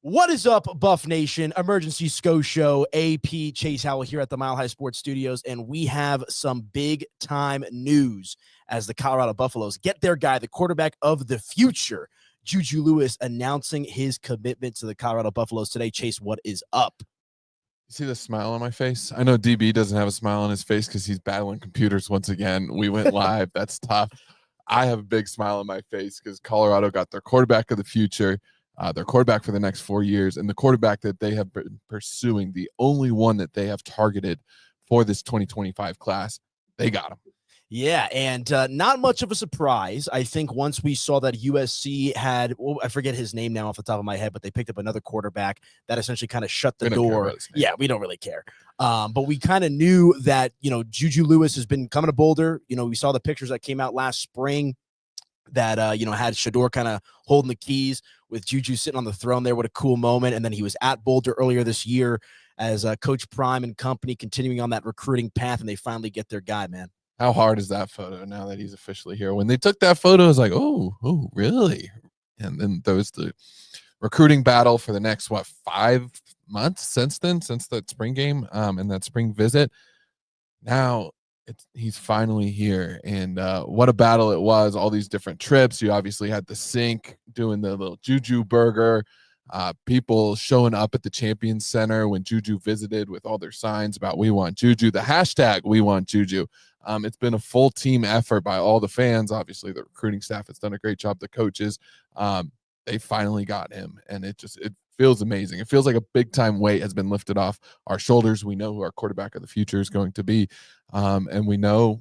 What is up, Buff Nation? Emergency Sko Show, AP Chase Howell here at the Mile High Sports Studios, and we have some big-time news as the Colorado Buffaloes get their guy, the quarterback of the future, Juju Lewis, announcing his commitment to the Colorado Buffaloes today. Chase, what is up? You see the smile on my face? I know DB doesn't have a smile on his face because he's battling computers once again. We went live. That's tough. I have a big smile on my face because Colorado got their quarterback of the future. Their quarterback for the next 4 years, and the quarterback that they have been pursuing, the only one that they have targeted for this 2025 class, they got him. Yeah, and not much of a surprise. I think once we saw that USC had, I forget his name now off the top of my head, but they picked up another quarterback that essentially kind of shut the door. Yeah, we don't really care. But we kind of knew that, Juju Lewis has been coming to Boulder. We saw the pictures that came out last spring that, had Shedeur kind of holding the keys with Juju sitting on the throne there. What a cool moment. And then he was at Boulder earlier this year as Coach Prime and company continuing on that recruiting path, and they finally get their guy, man. How hard is that photo now that he's officially here? When they took that photo, I was like, oh, really? And then there was the recruiting battle for the next, 5 months since then, since that spring game and that spring visit. Now he's finally here, and what a battle it was. All these different trips. You obviously had the sink doing the little Juju burger, people showing up at the Champions Center when Juju visited with all their signs about "We want Juju," the hashtag "We want Juju." It's been a full team effort by all the fans. Obviously the recruiting staff has done a great job, the coaches. They finally got him, and it feels amazing. It feels like a big time weight has been lifted off our shoulders. We know who our quarterback of the future is going to be. And we know,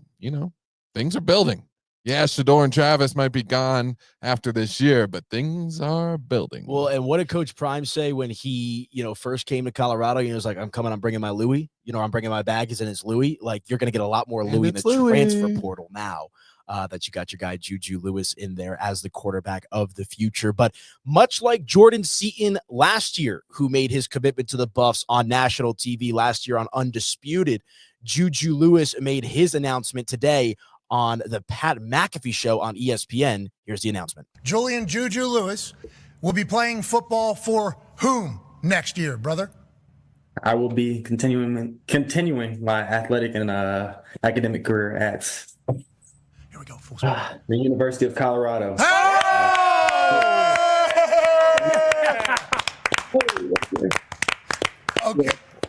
things are building. Yeah, Shedeur and Travis might be gone after this year, but things are building. Well, and what did Coach Prime say when he, first came to Colorado? He was like, I'm bringing my Louis. I'm bringing my baggage, and it's Louis. Like, you're going to get a lot more Louis in the transfer portal now. That you got your guy Juju Lewis in there as the quarterback of the future. But much like Jordan Seaton last year, who made his commitment to the Buffs on national TV last year on Undisputed, Juju Lewis made his announcement today on the Pat McAfee show on ESPN. Here's the announcement. Julian Juju Lewis will be playing football for whom next year, brother? I will be continuing my athletic and academic career at Here we go, full the University of Colorado.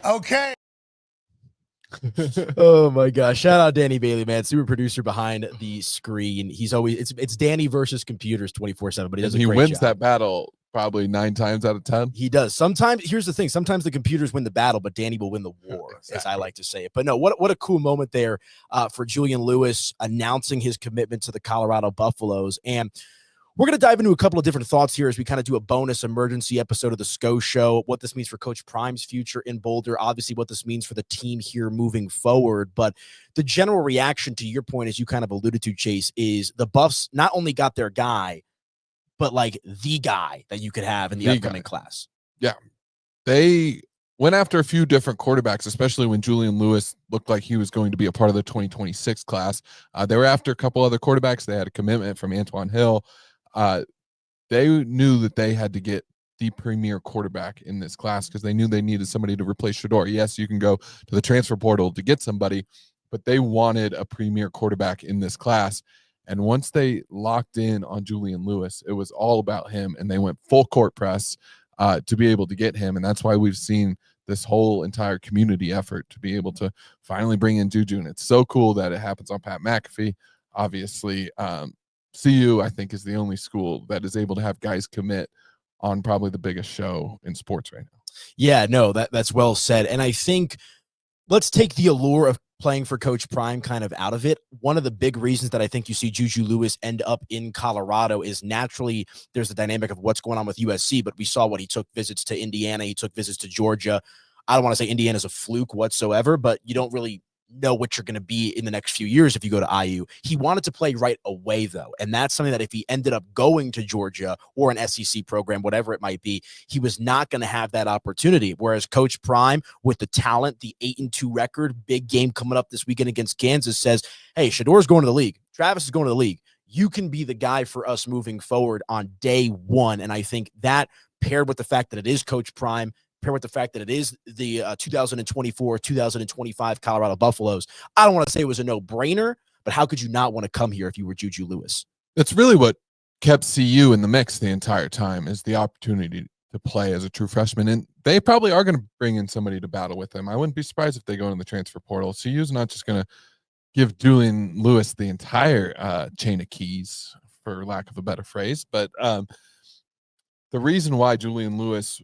Okay. Oh my gosh. Shout out Danny Bailey, man. Super producer behind the screen. He's always it's Danny versus computers 24/7, but he does a great job. He wins that battle probably 9 times out of 10. He does. Sometimes, here's the thing, sometimes the computers win the battle, but Danny will win the war, exactly, as I like to say it. But no, what a cool moment there for Julian Lewis announcing his commitment to the Colorado Buffaloes. And we're going to dive into a couple of different thoughts here as we kind of do a bonus emergency episode of the Sko Show, what this means for Coach Prime's future in Boulder, obviously what this means for the team here moving forward. But the general reaction to your point, as you kind of alluded to, Chase, is the Buffs not only got their guy, but like the guy that you could have in the upcoming class. Yeah. They went after a few different quarterbacks, especially when Julian Lewis looked like he was going to be a part of the 2026 class. They were after a couple other quarterbacks. They had a commitment from Antoine Hill. They knew that they had to get the premier quarterback in this class because they knew they needed somebody to replace Shedeur. Yes, you can go to the transfer portal to get somebody, but they wanted a premier quarterback in this class. And once they locked in on Julian Lewis, it was all about him, and they went full court press to be able to get him. And that's why we've seen this whole entire community effort to be able to finally bring in Juju. And it's so cool that it happens on Pat McAfee. Obviously, CU, I think, is the only school that is able to have guys commit on probably the biggest show in sports right now. Yeah, no, that's well said. And I think let's take the allure of playing for Coach Prime kind of out of it. One of the big reasons that I think you see Juju Lewis end up in Colorado is naturally there's the dynamic of what's going on with USC, but we saw what he took visits to Indiana. He took visits to Georgia. I don't want to say Indiana's a fluke whatsoever, but you don't really know what you're going to be in the next few years if you go to IU. He wanted to play right away, though, and that's something that if he ended up going to Georgia or an SEC program, whatever it might be, he was not going to have that opportunity. Whereas Coach Prime, with the talent, the 8-2 record, big game coming up this weekend against Kansas, says, hey, Shedeur's going to the league. Travis is going to the league. You can be the guy for us moving forward on day one. And I think that paired with the fact that it is Coach Prime, paired with the fact that it is the 2024-2025 Colorado Buffaloes. I don't want to say it was a no-brainer, but how could you not want to come here if you were Juju Lewis? That's really what kept CU in the mix the entire time, is the opportunity to play as a true freshman. And they probably are going to bring in somebody to battle with them. I wouldn't be surprised if they go in the transfer portal. CU's not just going to give Julian Lewis the entire chain of keys, for lack of a better phrase. But the reason why Julian Lewis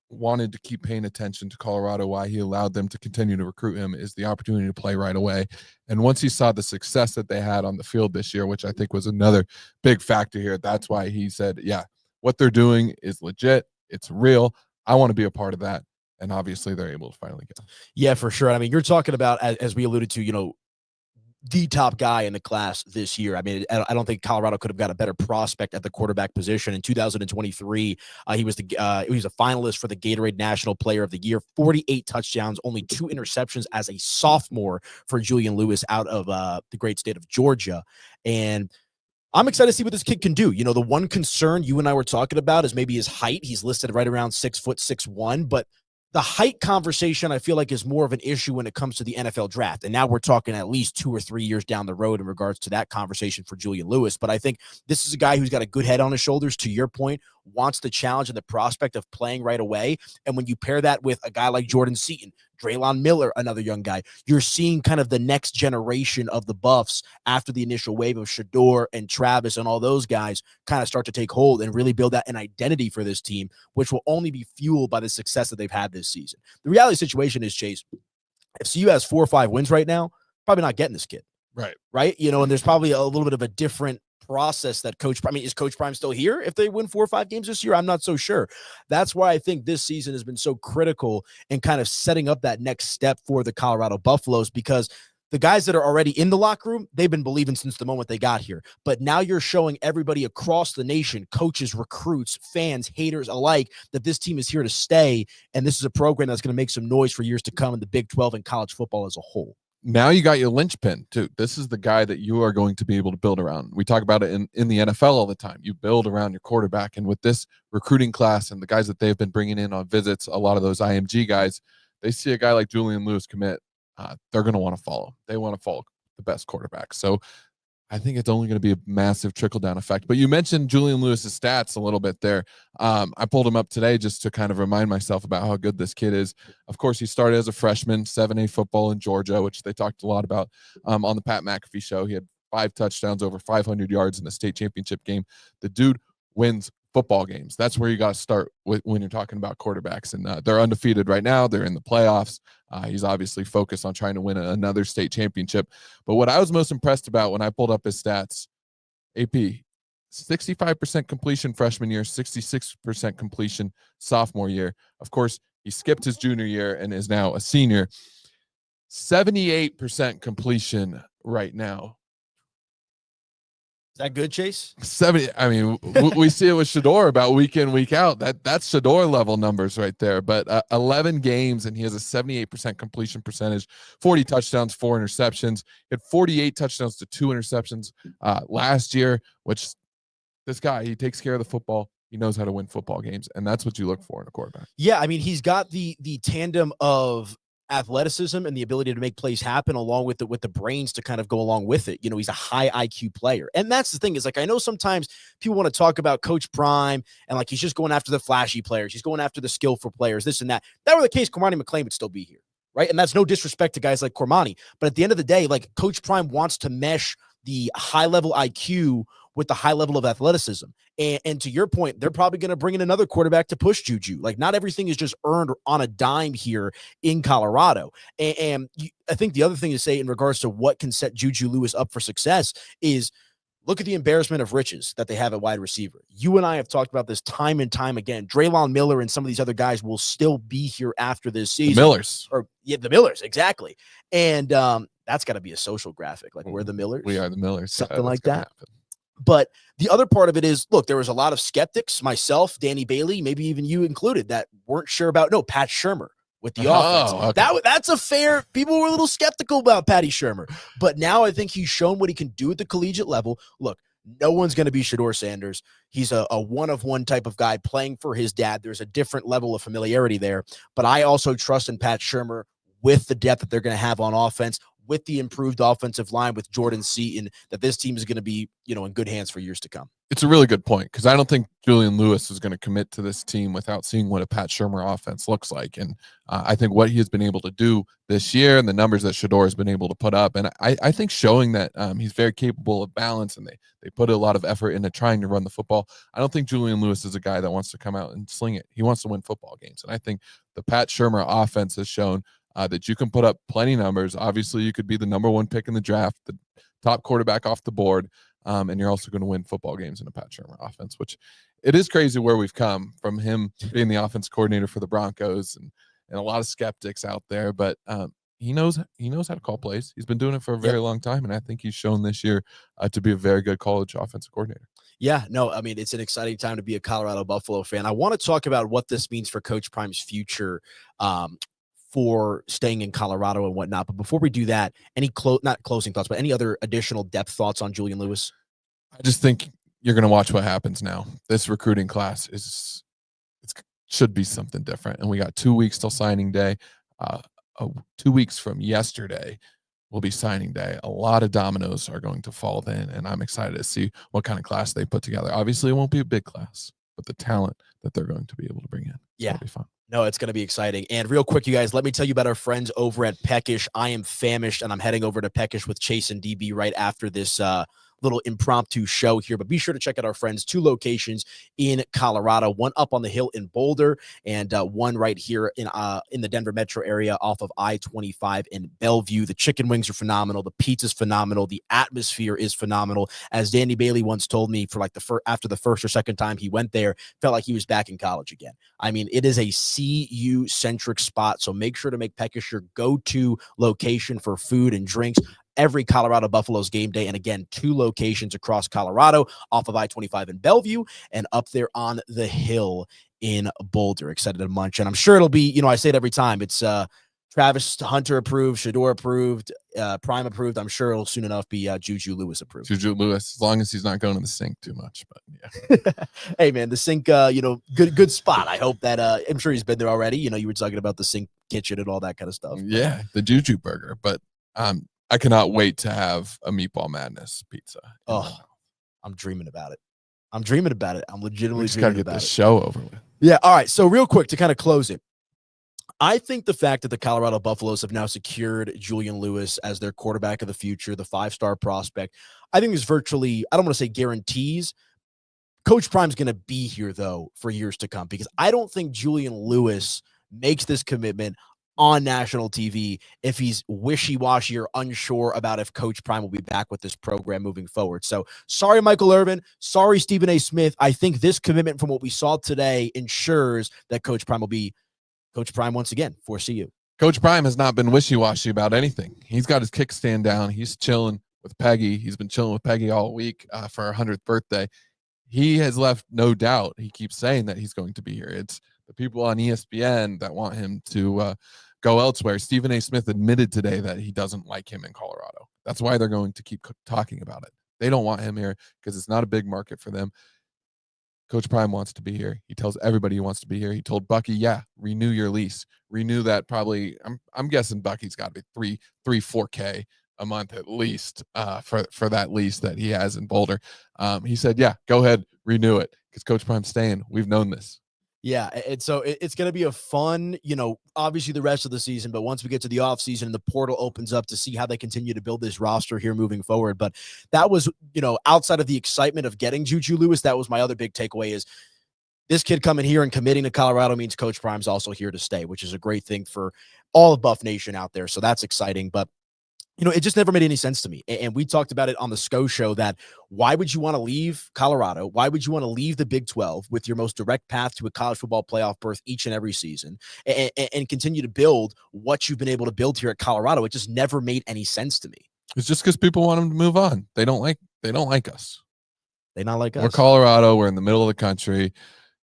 wanted to keep paying attention to Colorado, why he allowed them to continue to recruit him, is the opportunity to play right away. And once he saw the success that they had on the field this year, which I think was another big factor here, that's why he said, yeah, what they're doing is legit. It's real. I want to be a part of that. And obviously they're able to finally get him. Yeah, for sure. I mean, you're talking about, as we alluded to, the top guy in the class this year. I mean, I don't think Colorado could have got a better prospect at the quarterback position. In 2023, he was a finalist for the Gatorade National Player of the Year, 48 touchdowns, only 2 interceptions as a sophomore for Julian Lewis out of the great state of Georgia. And I'm excited to see what this kid can do. The one concern you and I were talking about is maybe his height. He's listed right around 6'6'1", but the height conversation, I feel like, is more of an issue when it comes to the NFL draft. And now we're talking at least 2 or 3 years down the road in regards to that conversation for Julian Lewis. But I think this is a guy who's got a good head on his shoulders, to your point, wants the challenge and the prospect of playing right away. And when you pair that with a guy like Jordan Seaton, Draylon Miller, another young guy, you're seeing kind of the next generation of the Buffs after the initial wave of Shedeur and Travis and all those guys kind of start to take hold and really build out an identity for this team, which will only be fueled by the success that they've had this season. The reality situation is, Chase, if CU has 4 or 5 wins right now, probably not getting this kid. Right. And there's probably a little bit of a different process that is Coach Prime still here if they win 4 or 5 games this year? I'm not so sure. That's why I think this season has been so critical in kind of setting up that next step for the Colorado Buffaloes, because the guys that are already in the locker room, they've been believing since the moment they got here. But now you're showing everybody across the nation, coaches, recruits, fans, haters alike, that this team is here to stay. And this is a program that's going to make some noise for years to come in the Big 12 and college football as a whole. Now you got your linchpin too. This is the guy that you are going to be able to build around. We talk about it in the NFL all the time. You build around your quarterback. And with this recruiting class and the guys that they've been bringing in on visits, a lot of those IMG guys, they see a guy like Julian Lewis commit. They're going to want to follow. They want to follow the best quarterback. So I think it's only going to be a massive trickle-down effect. But you mentioned Julian Lewis's stats a little bit there. I pulled him up today just to kind of remind myself about how good this kid is. Of course, he started as a freshman, 7A football in Georgia, which they talked a lot about on the Pat McAfee show. He had 5 touchdowns, over 500 yards in the state championship game. The dude wins football games. That's where you got to start when you're talking about quarterbacks. And they're undefeated right now. They're in the playoffs. He's obviously focused on trying to win another state championship. But what I was most impressed about when I pulled up his stats, AP, 65% completion freshman year, 66% completion sophomore year. Of course, he skipped his junior year and is now a senior. 78% completion right now. Is that good, Chase? 70. I mean, we see it with Shedeur about week in, week out. That's Shedeur level numbers right there. But 11 games, and he has a 78% completion percentage, 40 touchdowns, 4 interceptions. He had 48 touchdowns to 2 interceptions last year, which this guy, he takes care of the football. He knows how to win football games, and that's what you look for in a quarterback. Yeah, I mean, he's got the tandem of athleticism and the ability to make plays happen, along with the brains to kind of go along with it. He's a high IQ player. And that's the thing, is like, I know sometimes people want to talk about Coach Prime and like he's just going after the flashy players. He's going after the skillful players, this and that. If that were the case, Cormani McClain would still be here, right? And that's no disrespect to guys like Cormani. But at the end of the day, like, Coach Prime wants to mesh the high level IQ with the high level of athleticism. And to your point, they're probably going to bring in another quarterback to push Juju. Like, not everything is just earned on a dime here in Colorado. And I think the other thing to say in regards to what can set Juju Lewis up for success is, look at the embarrassment of riches that they have at wide receiver. You and I have talked about this time and time again. Draylon Miller and some of these other guys will still be here after this season. The Millers. The Millers, exactly. And that's got to be a social graphic. Like, we're the Millers. We are the Millers. Something like that. Happen. But the other part of it is, look, there was a lot of skeptics, myself, Danny Bailey, maybe even you included, that weren't sure about, Pat Shurmur with the offense. Okay. That's a fair, people were a little skeptical about Patty Shurmur. But now I think he's shown what he can do at the collegiate level. Look, No one's going to be Shedeur Sanders. He's a one-of-one type of guy playing for his dad. There's a different level of familiarity there. But I also trust in Pat Shurmur with the depth that they're going to have on offense, with the improved offensive line with Jordan Seaton, that this team is going to be, in good hands for years to come. It's a really good point, because I don't think Julian Lewis is going to commit to this team without seeing what a Pat Shurmur offense looks like. And I think what he has been able to do this year and the numbers that Shedeur has been able to put up, and I think showing that he's very capable of balance, and they put a lot of effort into trying to run the football. I don't think Julian Lewis is a guy that wants to come out and sling it. He wants to win football games. And I think the Pat Shurmur offense has shown that you can put up plenty of numbers. Obviously, you could be the number 1 pick in the draft, the top quarterback off the board, and you're also going to win football games in a Pat Shurmur offense, which it is crazy where we've come from him being the offense coordinator for the Broncos, and a lot of skeptics out there. But he knows how to call plays. He's been doing it for a very long time, and I think he's shown this year to be a very good college offensive coordinator. Yeah, no, I mean, it's an exciting time to be a Colorado Buffalo fan. I want to talk about what this means for Coach Prime's future, for staying in Colorado and whatnot. But before we do that, any not closing thoughts, but any other additional depth thoughts on Julian Lewis? I just think you're going to watch what happens now. This recruiting class should be something different. And we got 2 weeks till signing day. 2 weeks from yesterday will be signing day. A lot of dominoes are going to fall then, and I'm excited to see what kind of class they put together. Obviously, it won't be a big class, but the talent that they're going to be able to bring in, it'll be fun. No, it's going to be exciting. And real quick, you guys, let me tell you about our friends over at Peckish. I am famished, and I'm heading over to Peckish with Chase and DB right after this little impromptu show here. But be sure to check out our friends' 2 locations in Colorado, one up on the hill in Boulder, and one right here in the Denver metro area off of I-25 in Bellevue. The chicken wings are phenomenal. The pizza's phenomenal. The atmosphere is phenomenal. As Danny Bailey once told me, for like after the first or second time he went there, felt like he was back in college again. I mean, it is a CU-centric spot, so make sure to make Peckish your go-to location for food and drinks every Colorado Buffaloes game day. And again, 2 locations across Colorado off of I-25 in Bellevue and up there on the hill in Boulder. Excited to munch. And I'm sure it'll be, I say it every time, it's Travis Hunter approved, Shedeur approved, Prime approved. I'm sure it'll soon enough be Juju Lewis approved. Juju Lewis, as long as he's not going to the sink too much. But yeah. Hey man, the sink, good spot. I hope that I'm sure he's been there already. You were talking about the sink kitchen and all that kind of stuff. Yeah, the Juju burger. But I cannot wait to have a Meatball Madness pizza. Oh, I'm dreaming about it. I'm legitimately just gotta dreaming get about this it. show over with. Yeah. All right. So real quick to kind of close it, I think the fact that the Colorado Buffaloes have now secured Julian Lewis as their quarterback of the future, the 5-star prospect, I think is virtually, I don't want to say guarantees. Coach Prime's going to be here, though, for years to come, because I don't think Julian Lewis makes this commitment on national TV if he's wishy-washy or unsure about if Coach Prime will be back with this program moving forward. So sorry, Michael Irvin. Sorry, Stephen A. Smith. I think this commitment from what we saw today ensures that Coach Prime will be Coach Prime once again for CU. Coach Prime has not been wishy-washy about anything. He's got his kickstand down. He's chilling with Peggy. He's been chilling with Peggy all week for her 100th birthday. He has left no doubt. He keeps saying that he's going to be here. It's the people on ESPN that want him to go elsewhere. Stephen A. Smith admitted today that he doesn't like him in Colorado. That's why they're going to keep talking about it. They don't want him here because it's not a big market for them. Coach Prime wants to be here. He tells everybody he wants to be here. He told Bucky, yeah, renew your lease. Renew that probably, I'm guessing Bucky's got to be $4K a month at least for that lease that he has in Boulder. He said, yeah, go ahead, renew it because Coach Prime's staying. We've known this. Yeah, and so it's going to be a fun, obviously the rest of the season, but once we get to the offseason and the portal opens up to see how they continue to build this roster here moving forward. But that was, outside of the excitement of getting Juju Lewis, that was my other big takeaway is this kid coming here and committing to Colorado means Coach Prime's also here to stay, which is a great thing for all of Buff Nation out there. So that's exciting. But it just never made any sense to me. And we talked about it on the Sko Show that why would you want to leave Colorado? Why would you want to leave the Big 12 with your most direct path to a college football playoff berth each and every season and continue to build what you've been able to build here at Colorado? It just never made any sense to me. It's just because people want them to move on. They don't like us. They not like us. We're Colorado. We're in the middle of the country.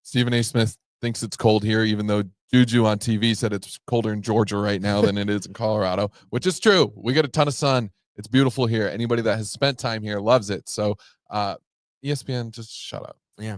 Stephen A. Smith thinks it's cold here, even though Juju on TV said it's colder in Georgia right now than it is in Colorado, which is true. We get a ton of sun. It's beautiful here. Anybody that has spent time here loves it. So ESPN, just shut up. Yeah.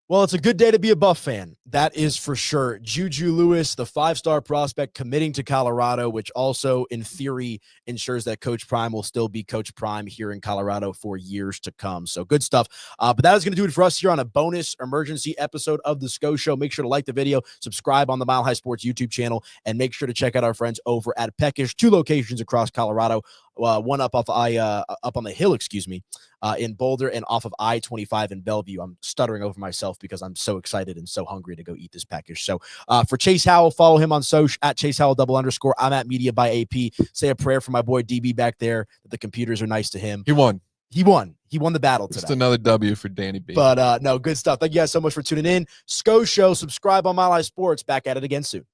Well, it's a good day to be a Buff fan. That is for sure. Juju Lewis, the 5-star prospect committing to Colorado, which also in theory ensures that Coach Prime will still be Coach Prime here in Colorado for years to come. So good stuff. But that is going to do it for us here on a bonus emergency episode of the Sko Show. Make sure to like the video, subscribe on the Mile High Sports YouTube channel, and make sure to check out our friends over at Peckish, 2 locations across Colorado. One up off up on the hill, in Boulder, and off of I-25 in Bellevue. I'm stuttering over myself because I'm so excited and so hungry to go eat this package. So for Chase Howell, follow him on social at Chase Howell _. I'm at Media by AP. Say a prayer for my boy DB back there, that the computers are nice to him. He won. He won the battle today. Just another W for Danny B. But no, good stuff. Thank you guys so much for tuning in. Sko Show, subscribe on Mile High Sports. Back at it again soon.